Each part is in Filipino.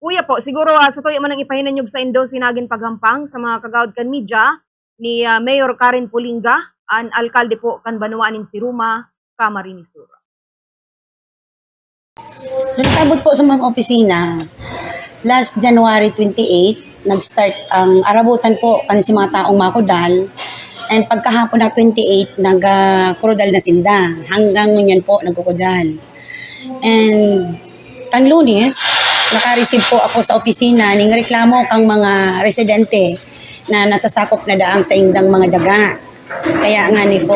Kuya po, siguro sa tuyo man ang ipahinanyog sa Indo sinagin paghampang sa mga kagawad kan media ni Mayor Karen Pulinga, an alkalde po kan Banwaan in Siruma, Camarines Sur. So nag-abot po sa mga opisina, last January 28, nag-start ang arabutan po kasi mga taong makudal. And pagkahapon na 28, nag-kurudal na sinda. Hanggang ngunyan po, nagkukudal. And kang Lunes, naka-receive po ako sa opisina ning reklamo kang mga residente na nasasakop na daang sa indang mga daga. Kaya nga ni po,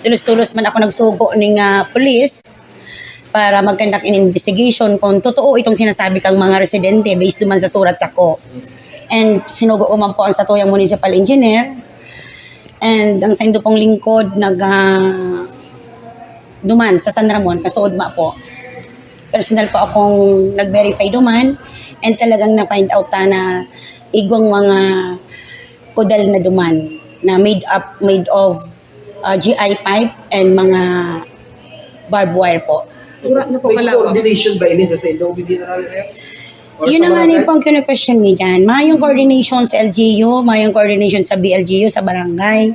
tulos-tulos man ako nagsugo ning police para mag-conduct an investigation kung totoo itong sinasabi kang mga residente based duman sa surat sako. And sinugo ko man po ang satuyang municipal engineer. And ang sa indo pong lingkod duman sa San Ramon, kasuod ma po. Personal po akong nag-verify duman and talagang na-find out na igwang mga kudal na duman na made of GI pipe and mga barbed wire po. May coordination ba ini sa inyong opisina namin? Yun na nga ni pang kina-question niya dyan. Mayong coordination sa LGU, mayong coordination sa BLGU, sa barangay.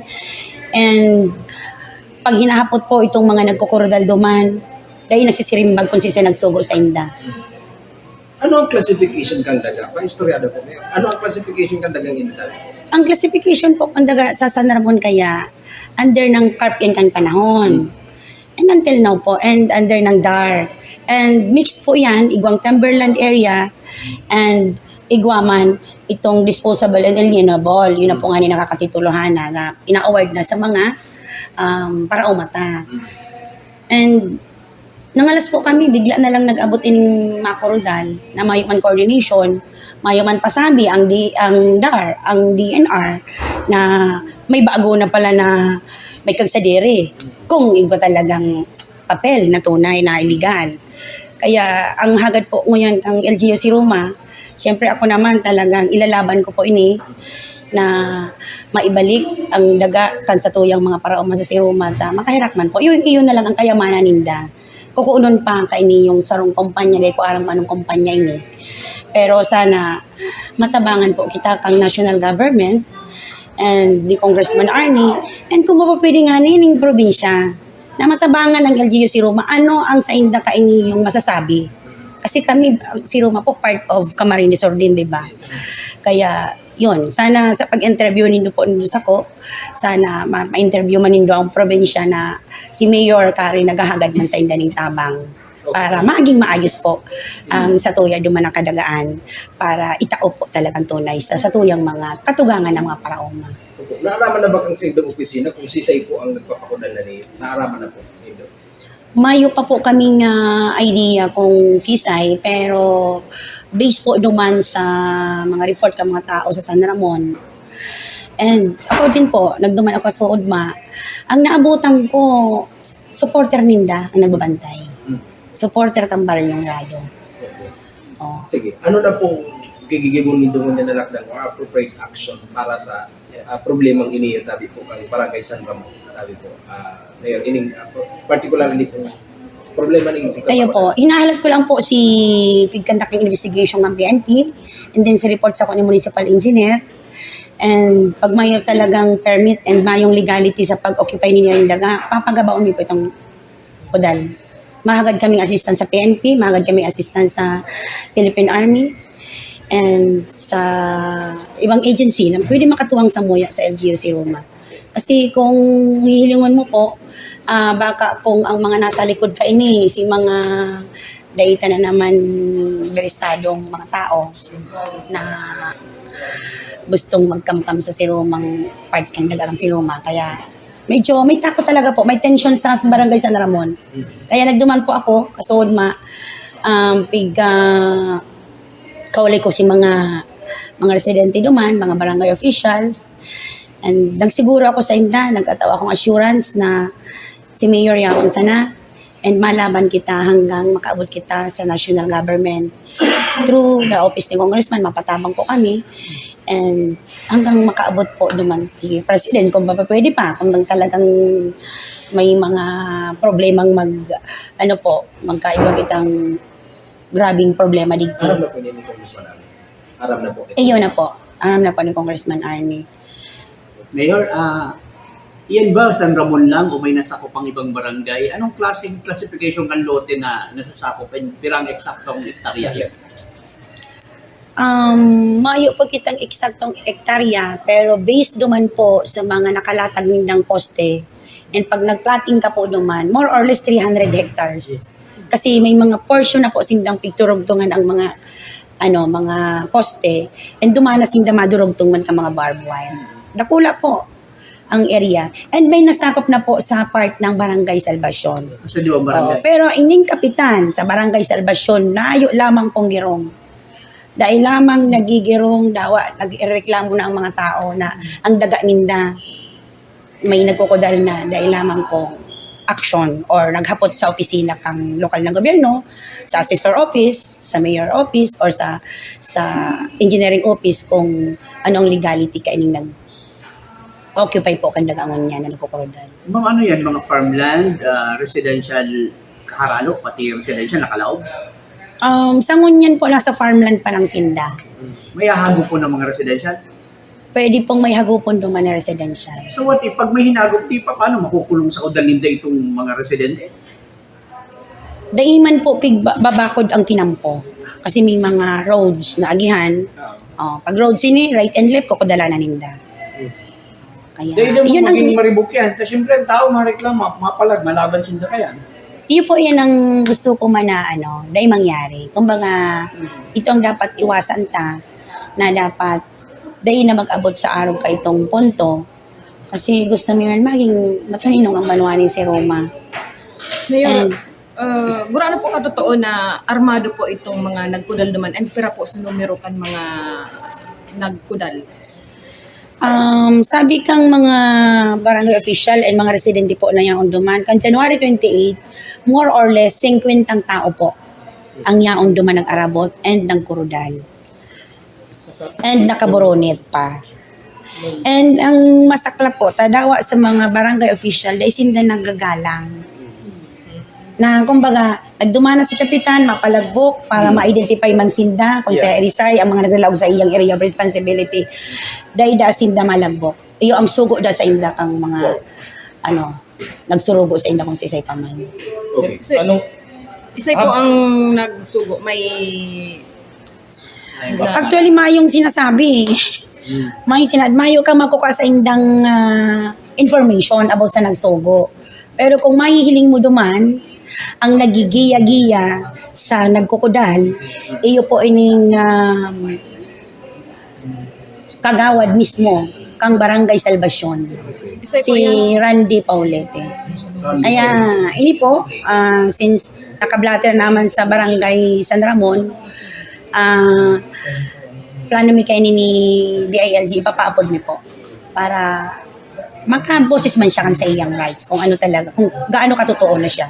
And pag hinahapot po itong mga nagkukurudal duman, dahil nagsisirimbag kung sila nagsugo sa inda. Ano ang classification kang daga? Pa-istoryado po. Ano ang classification kang dagang inda? Ang classification po kung daga sa San Ramon kaya, under ng CARP-in kang panahon. And until now po, and under ng DAR. And mixed po yan, igwang timberland area, and igwaman, itong disposable and alienable. Yun na po nga ni nakakatituluhan na ina-award na sa mga paraumata. And nangalas po kami, bigla na lang nag-abot ining makurudal na mayo man coordination, mayo man pasabi ang DAR, ang DNR, na may bago na pala na may kagsadere kung iba talagang papel na tunay na illegal. Kaya ang hagad po ngayon kang LGU Siruma, siyempre ako naman talagang ilalaban ko po ini na maibalik ang daga kan sa tuyang mga paraoma sa Siruma ta makahirak man po. Iyon na lang ang kayamanan ninda. Kukuunon pa kaini yung sarong kumpanya dahil ko aram anong kumpanya ini. Pero sana matabangan po kita kang national government and ni Congressman Arnie, and kung mapapwede nga nining probinsya na matabangan ng LGU Siruma, ano ang sa inda kaini yung masasabi? Kasi kami, Siruma po, part of Camarines Sur din, di ba? Kaya, yun, sana sa pag-interview nindo po nindo sa ko, sana ma-interview man nindo ang probinsya na si Mayor Karen naghahagad man sa inda ning tabang para maging maayos po ang satuya duman ang kadagaan para itao po talagang tunay sa satuyang mga katugangan ng mga paraoma. Naaraman na ba kang sa inyong opisina kung sisay po ang nagpapakudal na niyo? Naaraman na po. Mayo pa po kaming idea kung sisay, pero based po duman sa mga report ng mga tao sa San Ramon. And ako din po, nagduman ako sa Udma, ang naabutan ko, supporter ninda ang nagbabantay. Supporter kang Baryong Rado. Okay. Oh. Sige, ano na pong gigigibon nindo ng nalakdang or appropriate action para sa problemang ini tabi po kang Barangay San Ramon tabi po. Ngayon, ining particularly po problema ning Kayo po, hinahalat ko lang po si pagkandak ng investigation ng PNP and then si report sa ko ni municipal engineer. And pag may talagang permit and mayong legality sa pag-occupy ninyo yung daga, papagabaon mo po itong kudal. Mahagad kaming assistance sa PNP, mahagad kaming assistance sa Philippine Army, and sa ibang agency na pwede makatuwang sa muya sa LGU Siruma. Kasi kung hihilingon mo po, baka kung ang mga nasa likod ka ini, si mga daita na naman berestadong mga tao na gustong magkamkam sa Sirumang part kang dagang Siruma. Kaya medyo may takot talaga po, may tension sa Barangay San Ramon. Kaya nagduman po ako, kasuod kaulay ko si mga residente duman, mga barangay officials. And nagsiguro ako sa inda, nagkatawa akong assurance na si Mayor yakon sana and malaban kita hanggang makaabot kita sa national government. Through the office ni Congressman, mapatabang po kami. And hanggang makaabot po duman si President kung pwede pa, kung talagang may mga problemang magkaiba kitang grabing problema dito. Aram na po niya ni Congressman Arnie. Aram na po. Yun na po. Alam na po ni Congressman Arnie. Mayor, iyan ba San Ramon lang o may nasakop ang ibang barangay? Anong klaseng classification ng lote na nasasakop and pirang eksaktong hektarya? Yes. Mayo po kitang eksaktong ektarya, pero based duman po sa mga nakalatag ng poste, and pag nagplating ka po duman, more or less 300 hectares. Kasi may mga portion na po sindang pigturugtungan ang mga mga poste, and dumana sinda madurugtungan ka mga barbed wire. Dakula po ang area. And may nasakop na po sa part ng Barangay Salvacion. Sa diwang barangay? Pero ining kapitan sa Barangay Salvacion, nayo lamang pong girong. Dahil lamang nagigirong, nagreklamo na ang mga tao na ang daga ninda may nagkukudal na dahil lamang pong action or naghapot sa opisina kang lokal na gobyerno, sa assessor office, sa mayor office, or sa engineering office kung anong legality kaining nag-occupy po kang dagangon niya na nagkukurudal. Mga ano yan, mga farmland, residential kaharalo, pati residential nakalaob? Sa ngunyan po, nasa farmland pa lang sinda. May hago po ng mga residential? Pwede pong may hagupon duman na residential. So what if pag may hinagop, di pa paano makukulong sa Odalinda itong mga residente? Daiman po babakod ang tinampo. Kasi may mga roads na agihan. Pag roads ini, right and left, kukodala na ninda. Kaya, Dahil mo yun ang, maging maribok yan. Tapos siyempre, ang tao mareklama, mapalag, malaban sinda kaya. yun po yan ang gusto ko man na dahil mangyari. Kumbaga, ito ang dapat iwasan ta, na dapat dahil na mag-abot sa araw ka itong punto. Kasi gusto mo man maging matuninong ang manuanin si Roma. Mayor, And, gurano po katotoo na armado po itong mga nagkudal naman and pira po sa numero kan mga nagkudal. sabi kang mga barangay official and mga residente po na yaon duman, kan January 28, more or less 50 tao po ang yaon duman nag-arabot and nagkurudal. And nakaboronit pa. And ang masakla po, tadawa sa mga barangay official, dahil sinda nagagalang. Na kumbaga, nagdumana si Kapitan, mapalagbok para ma-identify man sinda, kung sa Erisay, ang mga naglalaw sa iyang area of responsibility, dahil da sinda malagbok. Iyo ang sugo da sa inda kang mga, nagsurugo sa inda kung sa isay paman. Okay. So, isa po ang nagsugo, may Actually, mayong sinasabi. Mayo ka makukuha sa indang information about sa nagsugo. Pero kung mahihiling mo duman, ang nagigiya-giya sa nagkukudal, iyo po ining kagawad mismo, kang Barangay Salvacion. isa Si po yung Randy Paulete. Ayan, ini po, since nakablatter naman sa Barangay San Ramon, plano mi kayo ni DILG, ipapaapod mi po para makaboses man siya kan sa iyang rights kung ano talaga, kung gaano katotoo na siya.